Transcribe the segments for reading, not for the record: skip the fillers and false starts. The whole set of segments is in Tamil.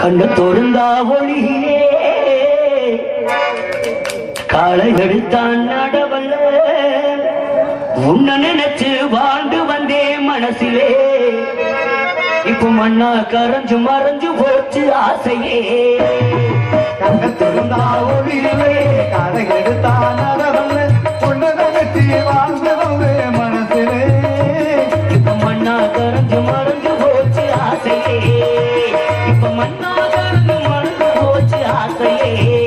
கண்ணு தொழுந்தா ஒளியே காலை எடுத்தான் நடவல்ல உன்ன நினைச்சு வாழ்ந்து வந்தே மனசிலே இப்ப மண்ணா கரைஞ்சு மறைஞ்சு போச்சு ஆசையே கண்ணு தொழுந்தா ஒளியே காலை எடுத்தான் நடவல்ல உன்ன நினைச்சு வாழ்ந்து வந்தே மனசிலே இப்ப மண்ணா கரைஞ்சு மறைஞ்சு போச்சு ஆசையே இப்ப மண்ணா கரைஞ்சு மறைஞ்சு போச்சு ஆசையே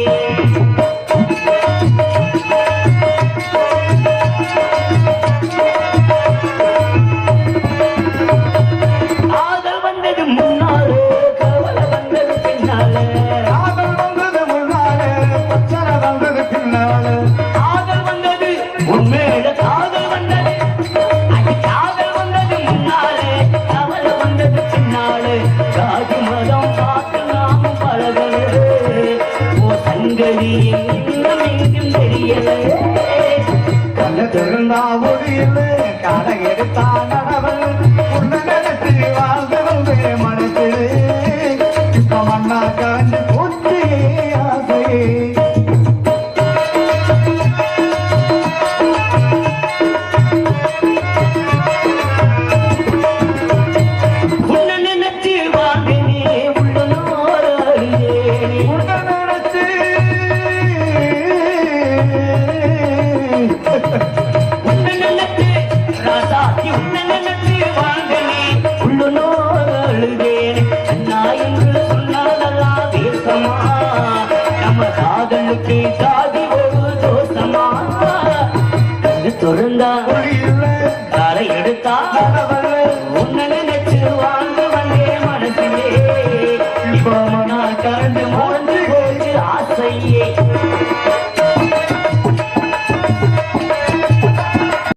கண்ணு திறந்தா ஒளியில காலை எடுத்தா நடவல் உன்ன நினைச்சு வாழ்ந்து வந்தே மனசிலே இப்ப மண்ணா காஞ்சு போச்சு ஆசையே தொழுந்தா காலை எடுத்தா உன்ன நினைச்சு வாழ்ந்து வந்தே மனசிலே இப்போ மனா கரண்டு மறந்து போச்சு ஆசையே